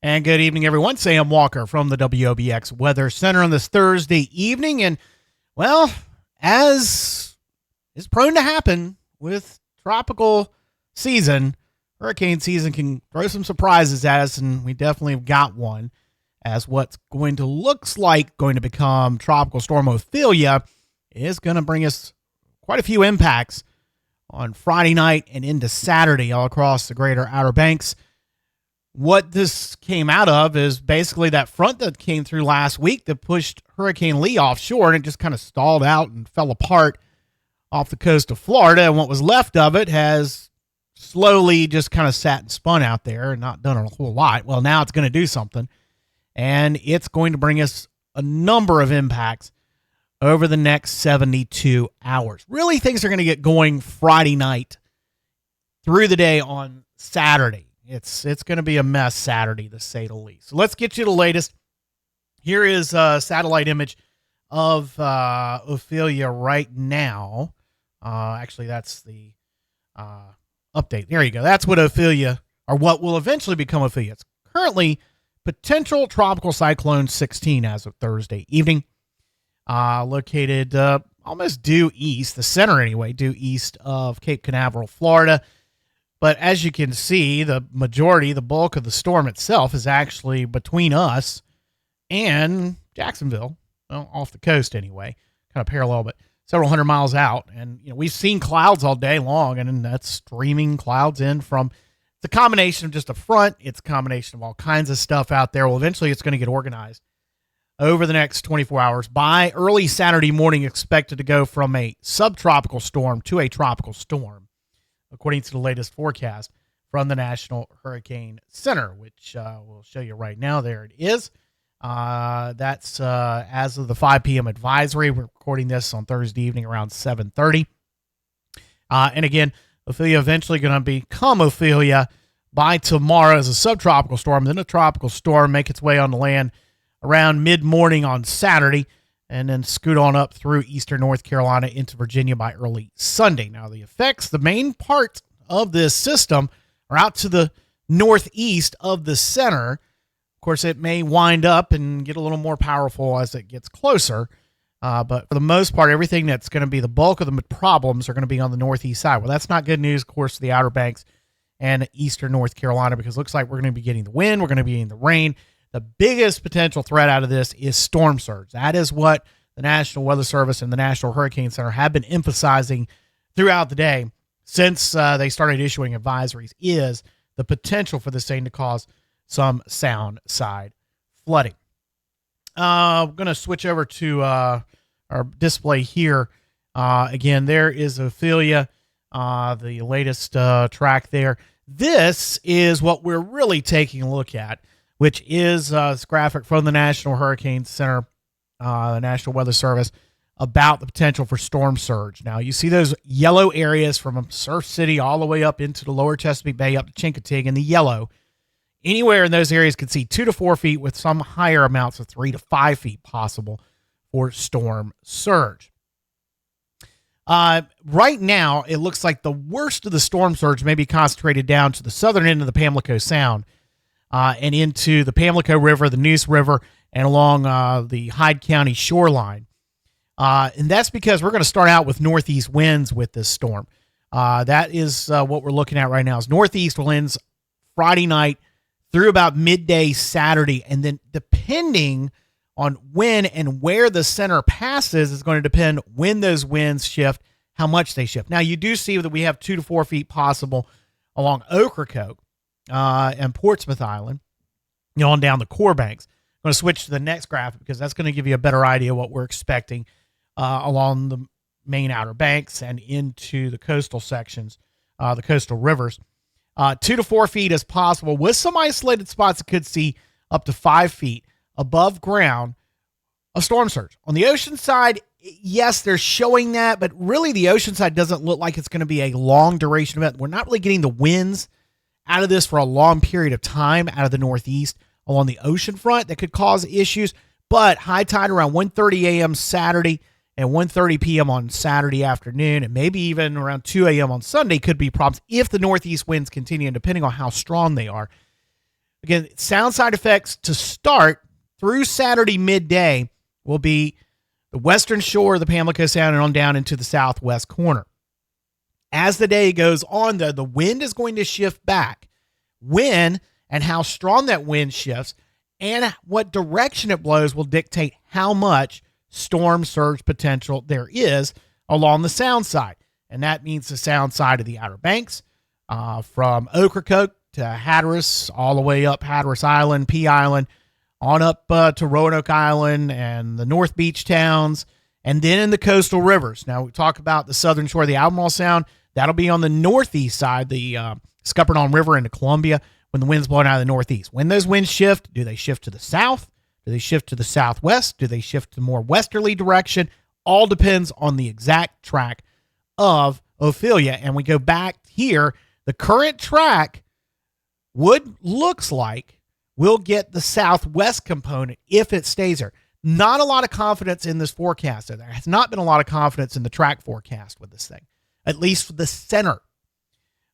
And good evening, everyone. Sam Walker from the WOBX Weather Center on this Thursday evening. And, well, as is prone to happen with tropical season, hurricane season can throw some surprises at us, and we definitely have got one, as what's going to become Tropical Storm Ophelia is going to bring us quite a few impacts on Friday night and into Saturday all across the greater Outer Banks. What this came out of is basically that front that came through last week that pushed Hurricane Lee offshore, and it just kind of stalled out and fell apart off the coast of Florida. And what was left of it has slowly just kind of sat and spun out there and not done a whole lot. Well, now it's going to do something, and it's going to bring us a number of impacts over the next 72 hours. Really, things are going to get going Friday night through the day on Saturday. It's going to be a mess Saturday, to say the least. So let's get you the latest. Here is a satellite image of Ophelia right now. Actually, that's the update. There you go. That's what Ophelia, or what will eventually become Ophelia. It's currently potential tropical cyclone 16 as of Thursday evening. Located almost due east, the center anyway, due east of Cape Canaveral, Florida. But as you can see, the bulk of the storm itself is actually between us and Jacksonville, well, off the coast anyway, kind of parallel, but several hundred miles out. And we've seen clouds all day long, and that's streaming clouds in from the combination of just a front. It's a combination of all kinds of stuff out there. Well, eventually it's going to get organized over the next 24 hours. By early Saturday morning, expected to go from a subtropical storm to a tropical storm, according to the latest forecast from the National Hurricane Center, which we'll show you right now. There it is. That's as of the 5 p.m. advisory. We're recording this on Thursday evening around 7:30. And again, Ophelia eventually going to become Ophelia by tomorrow as a subtropical storm, then a tropical storm, make its way on the land around mid-morning on Saturday, and then scoot on up through eastern North Carolina into Virginia by early Sunday. Now, the effects, the main part of this system, are out to the northeast of the center. Of course, it may wind up and get a little more powerful as it gets closer. But for the most part, everything that's going to be the bulk of the problems are going to be on the northeast side. Well, that's not good news, of course, to the Outer Banks and eastern North Carolina, because it looks like we're going to be getting the wind, we're going to be getting the rain. The biggest potential threat out of this is storm surge. That is what the National Weather Service and the National Hurricane Center have been emphasizing throughout the day since they started issuing advisories, is the potential for this thing to cause some sound side flooding. I'm going to switch over to our display here. Again, there is Ophelia, the latest track there. This is what we're really taking a look at, which is this graphic from the National Hurricane Center, the National Weather Service, about the potential for storm surge. Now, you see those yellow areas from Surf City all the way up into the lower Chesapeake Bay, up to Chincoteague in the yellow. Anywhere in those areas could see 2 to 4 feet, with some higher amounts of 3 to 5 feet possible for storm surge. Right now, it looks like the worst of the storm surge may be concentrated down to the southern end of the Pamlico Sound, and into the Pamlico River, the Neuse River, and along the Hyde County shoreline. And that's because we're going to start out with northeast winds with this storm. That is what we're looking at right now, is northeast winds Friday night through about midday Saturday. And then depending on when and where the center passes is going to depend when those winds shift, how much they shift. Now, you do see that we have 2 to 4 feet possible along Ocracoke and Portsmouth Island, on down the core banks. I'm going to switch to the next graphic because that's going to give you a better idea of what we're expecting along the main Outer Banks and into the coastal sections, the coastal rivers. 2 to 4 feet is possible, with some isolated spots that could see up to 5 feet above ground of storm surge. On the ocean side, yes, they're showing that, but really the ocean side doesn't look like it's going to be a long duration event. We're not really getting the winds out of this for a long period of time out of the northeast along the ocean front that could cause issues. But high tide around 1:30 a.m. Saturday, and 1:30 p.m. on Saturday afternoon, and maybe even around 2 a.m. on Sunday could be problems if the northeast winds continue, and depending on how strong they are. Again, sound side effects to start through Saturday midday will be the western shore of the Pamlico Sound and on down into the southwest corner. As the day goes on, though, the wind is going to shift back. When and how strong that wind shifts and what direction it blows will dictate how much storm surge potential there is along the sound side. And that means the sound side of the Outer Banks, from Ocracoke to Hatteras, all the way up Hatteras Island, Pea Island, on up to Roanoke Island and the North Beach towns, and then in the coastal rivers. Now, we talk about the southern shore of the Albemarle Sound. That'll be on the northeast side, the Scuppernong River into Columbia, when the wind's blowing out of the northeast. When those winds shift, do they shift to the south? Do they shift to the southwest? Do they shift to more westerly direction? All depends on the exact track of Ophelia. And we go back here, the current track looks like we'll get the southwest component if it stays there. Not a lot of confidence in this forecast. There has not been a lot of confidence in the track forecast with this thing, at least for the center.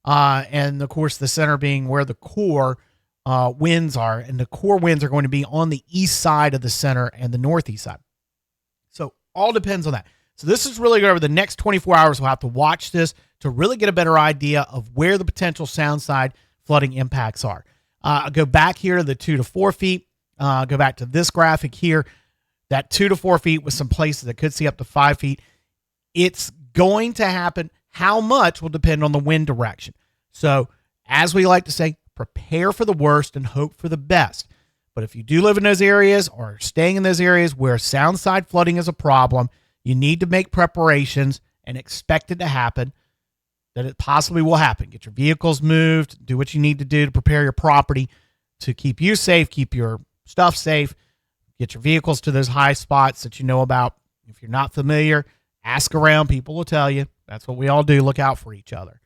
And of course, the center being where the core winds are, and the core winds are going to be on the east side of the center and the northeast side. So all depends on that. So this is really good. Over the next 24 hours, we'll have to watch this to really get a better idea of where the potential sound side flooding impacts are. I'll go back here to the 2 to 4 feet. Go back to this graphic here. That 2 to 4 feet with some places that could see up to 5 feet. It's going to happen. How much will depend on the wind direction. So, as we like to say, prepare for the worst and hope for the best. But if you do live in those areas or are staying in those areas where sound side flooding is a problem, you need to make preparations and expect it to happen, that it possibly will happen. Get your vehicles moved, do what you need to do to prepare your property to keep you safe, keep your stuff safe, get your vehicles to those high spots that you know about. If you're not familiar, ask around. People will tell you. That's what we all do. Look out for each other.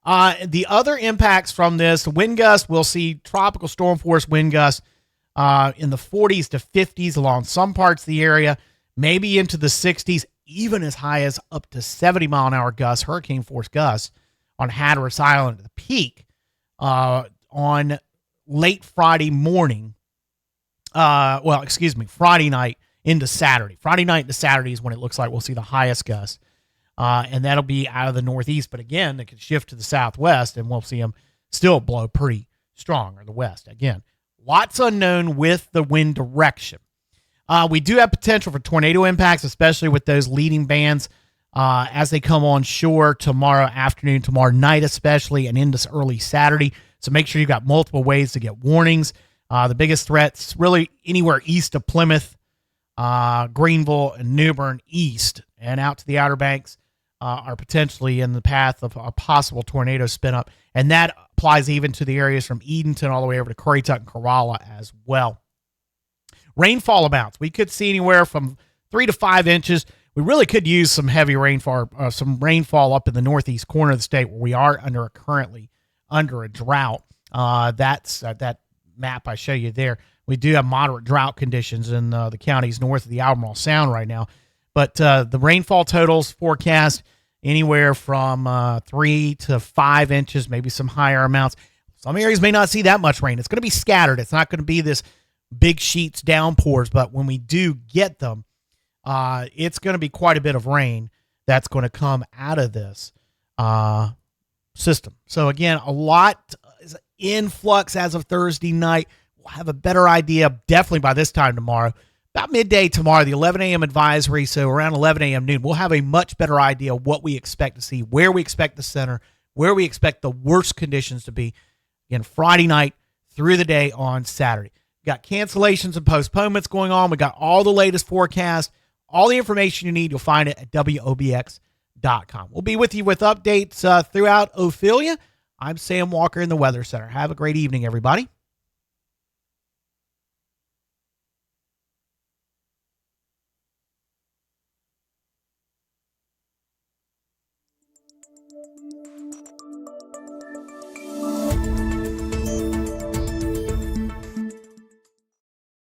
The other impacts from this, wind gusts, we'll see tropical storm force wind gusts in the 40s to 50s along some parts of the area, maybe into the 60s, even as high as up to 70-mile-an-hour gusts, hurricane force gusts on Hatteras Island at the peak on late Friday morning. Friday night into Saturday. Friday night into Saturday is when it looks like we'll see the highest gusts. And that'll be out of the northeast. But again, they could shift to the southwest, and we'll see them still blow pretty strong, or the west. Again, lots unknown with the wind direction. We do have potential for tornado impacts, especially with those leading bands as they come on shore tomorrow afternoon, tomorrow night especially, and into early Saturday. So make sure you've got multiple ways to get warnings. The biggest threats really anywhere east of Plymouth, Greenville, and New Bern east and out to the Outer Banks are potentially in the path of a possible tornado spin up. And that applies even to the areas from Edenton all the way over to Currituck and Corolla as well. Rainfall amounts. We could see anywhere from 3 to 5 inches. We really could use some heavy rainfall, up in the northeast corner of the state where we are currently under a drought. That's that map I show you there. We do have moderate drought conditions in the counties north of the Albemarle Sound right now. But the rainfall totals forecast anywhere from 3 to 5 inches, maybe some higher amounts. Some areas may not see that much rain. It's going to be scattered. It's not going to be this big sheets downpours, but when we do get them, it's going to be quite a bit of rain that's going to come out of this system. So again, a lot is in flux as of Thursday night. We'll have a better idea definitely by this time tomorrow. About midday tomorrow, the 11 a.m. advisory, so around 11 a.m. noon, we'll have a much better idea of what we expect to see, where we expect the center, where we expect the worst conditions to be. Again, Friday night through the day on Saturday. We've got cancellations and postponements going on. We got all the latest forecasts, all the information you need. You'll find it at WOBX.com. We'll be with you with updates throughout Ophelia. I'm Sam Walker in the Weather Center. Have a great evening, everybody.